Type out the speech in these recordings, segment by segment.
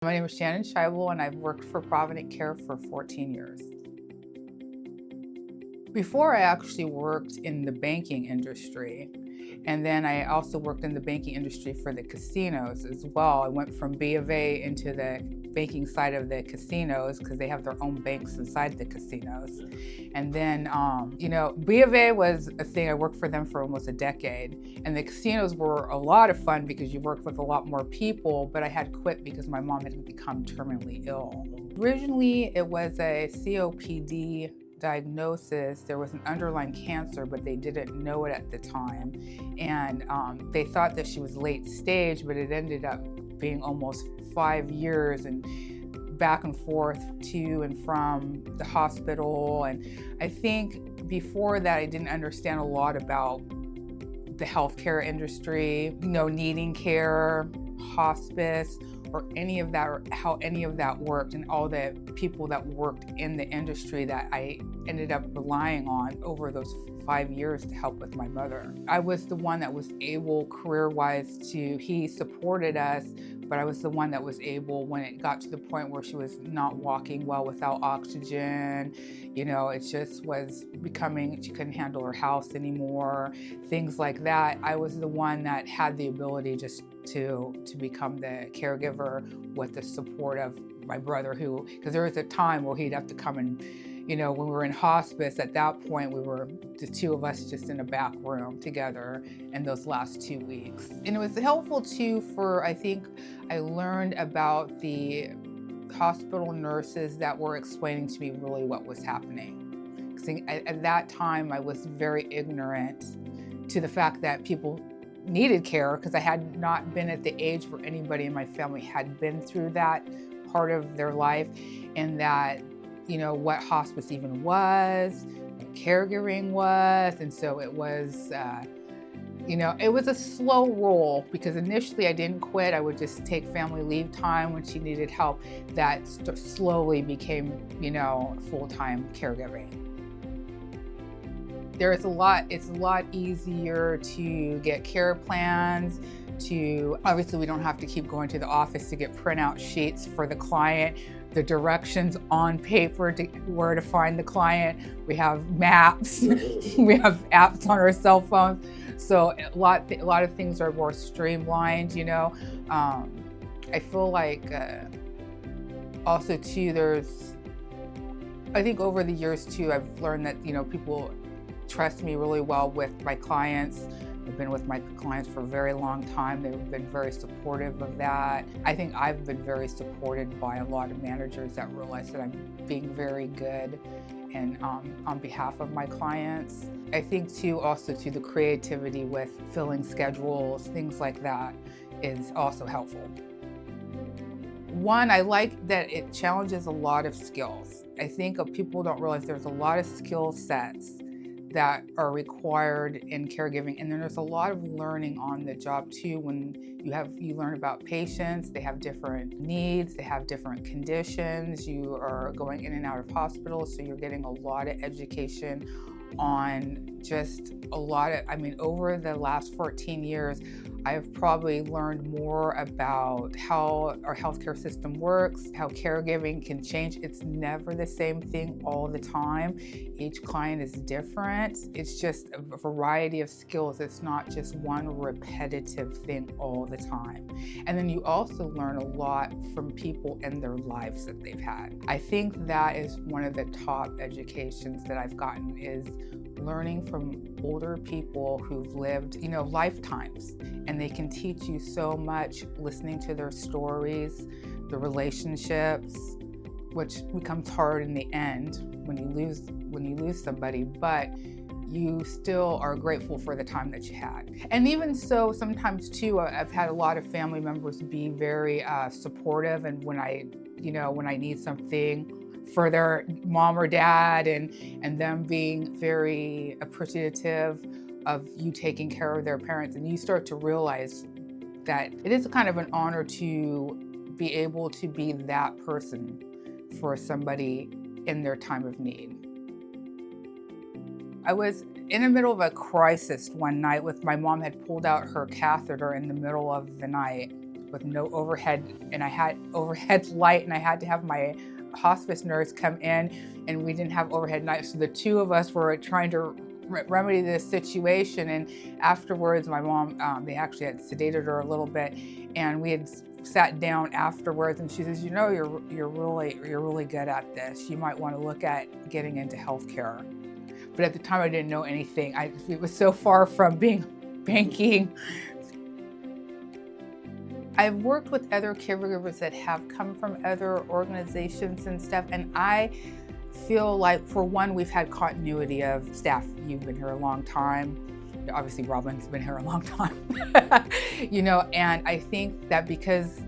My name is Shannon Schibull, and I've worked for Provident Care for 14 years. Before, I actually worked in the banking industry, and then I also worked in the banking industry for the casinos as well. I went from B of A into the banking side of the casinos because they have their own banks inside the casinos. And then, B of A was a thing. I worked for them for almost a decade. And the casinos were a lot of fun because you worked with a lot more people, but I had quit because my mom had become terminally ill. Originally, it was a COPD diagnosis. There was an underlying cancer, but they didn't know it at the time. And they thought that she was late stage, but it ended up being almost 5 years and back and forth to and from the hospital. And I think before that, I didn't understand a lot about the healthcare industry, needing care, hospice, or any of that, or how any of that worked, and all the people that worked in the industry that I ended up relying on over those 5 years to help with my mother. I was the one that was able career-wise he supported us, but I was the one that was able when it got to the point where she was not walking well without oxygen. It just was becoming, she couldn't handle her house anymore, things like that. I was the one that had the ability just to become the caregiver with the support of my brother, because there was a time where he'd have to come and, when we were in hospice, at that point, we were the two of us just in a back room together in those last 2 weeks. And it was helpful too I think I learned about the hospital nurses that were explaining to me really what was happening. Because at that time, I was very ignorant to the fact that people needed care, because I had not been at the age where anybody in my family had been through that part of their life, and that, what hospice even was, what caregiving was. And so it was, it was a slow roll, because initially I didn't quit. I would just take family leave time when she needed help. That slowly became, full-time caregiving. It's a lot easier to get care plans. Obviously, we don't have to keep going to the office to get printout sheets for the client, the directions on paper to where to find the client. We have maps, we have apps on our cell phones. So a lot of things are more streamlined, I feel like also too, I think over the years too, I've learned that, people trust me really well with my clients. I've been with my clients for a very long time. They've been very supportive of that. I think I've been very supported by a lot of managers that realize that I'm being very good and on behalf of my clients. I think too, also to the creativity with filling schedules, things like that is also helpful. One, I like that it challenges a lot of skills. I think people don't realize there's a lot of skill sets that are required in caregiving. And then there's a lot of learning on the job too. When you learn about patients, they have different needs, they have different conditions. You are going in and out of hospitals, so you're getting a lot of education on just a lot of, over the last 14 years, I've probably learned more about how our healthcare system works, how caregiving can change. It's never the same thing all the time. Each client is different. It's just a variety of skills. It's not just one repetitive thing all the time. And then you also learn a lot from people and their lives that they've had. I think that is one of the top educations that I've gotten, is learning from older people who've lived, lifetimes, and they can teach you so much, listening to their stories, the relationships, which becomes hard in the end when you lose somebody, but you still are grateful for the time that you had. And even so, sometimes too, I've had a lot of family members be very supportive, and when I need something for their mom or dad, and them being very appreciative of you taking care of their parents. And you start to realize that it is kind of an honor to be able to be that person for somebody in their time of need. I was in the middle of a crisis one night. My mom had pulled out her catheter in the middle of the night. with no overhead, and I had overhead light, and I had to have my hospice nurse come in, and we didn't have overhead light. So the two of us were trying to remedy this situation. And afterwards, my mom, they actually had sedated her a little bit, and we had sat down afterwards, and she says, you know, you're really good at this. You might want to look at getting into healthcare. But at the time, I didn't know anything. It was so far from being banking. I've worked with other caregivers that have come from other organizations and stuff, and I feel like, for one, we've had continuity of staff. You've been here a long time. Obviously, Robin's been here a long time. You know, and I think that because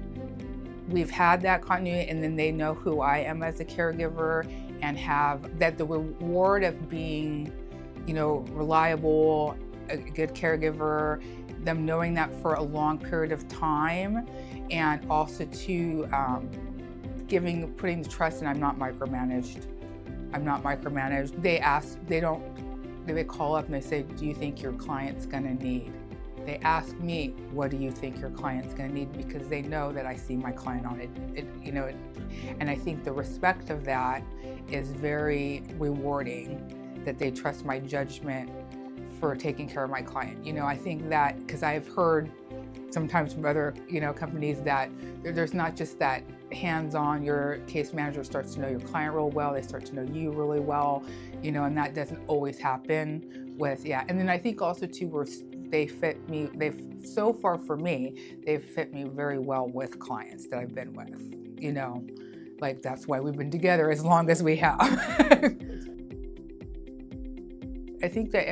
we've had that continuity, and then they know who I am as a caregiver, and have that the reward of being, you know, reliable, a good caregiver, them knowing that for a long period of time, and also to putting the trust in. I'm not micromanaged. They call up and they say, do you think your client's gonna need? They ask me, what do you think your client's gonna need? Because they know that I see my client on it, and I think the respect of that is very rewarding, that they trust my judgment for taking care of my client. You know, I think that, because I've heard sometimes from other, you know, companies that there's not just that hands-on, your case manager starts to know your client real well, they start to know you really well, you know, and that doesn't always happen with, and then I think also too, so far for me, they've fit me very well with clients that I've been with, you know, like that's why we've been together as long as we have. I think that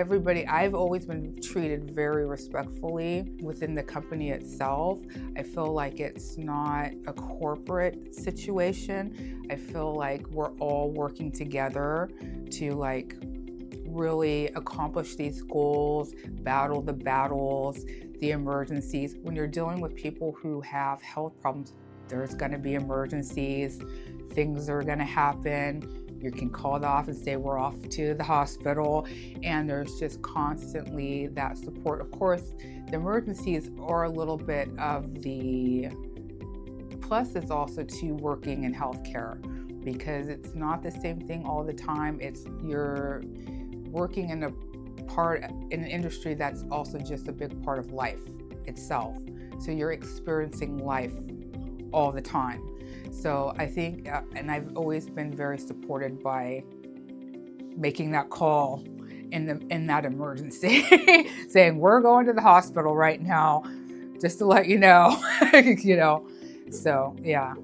I've always been treated very respectfully within the company itself. I feel like it's not a corporate situation. I feel like we're all working together to like really accomplish these goals, battle the battles, the emergencies. When you're dealing with people who have health problems, there's gonna be emergencies, things are gonna happen. You can call the office and say, we're off to the hospital, and there's just constantly that support. Of course, the emergencies are a little bit of the plus is also to working in healthcare, because it's not the same thing all the time. You're working in an industry that's also just a big part of life itself. So you're experiencing life all the time. So I think, and I've always been very supported by making that call in that emergency, saying, we're going to the hospital right now, just to let you know, you know, so yeah.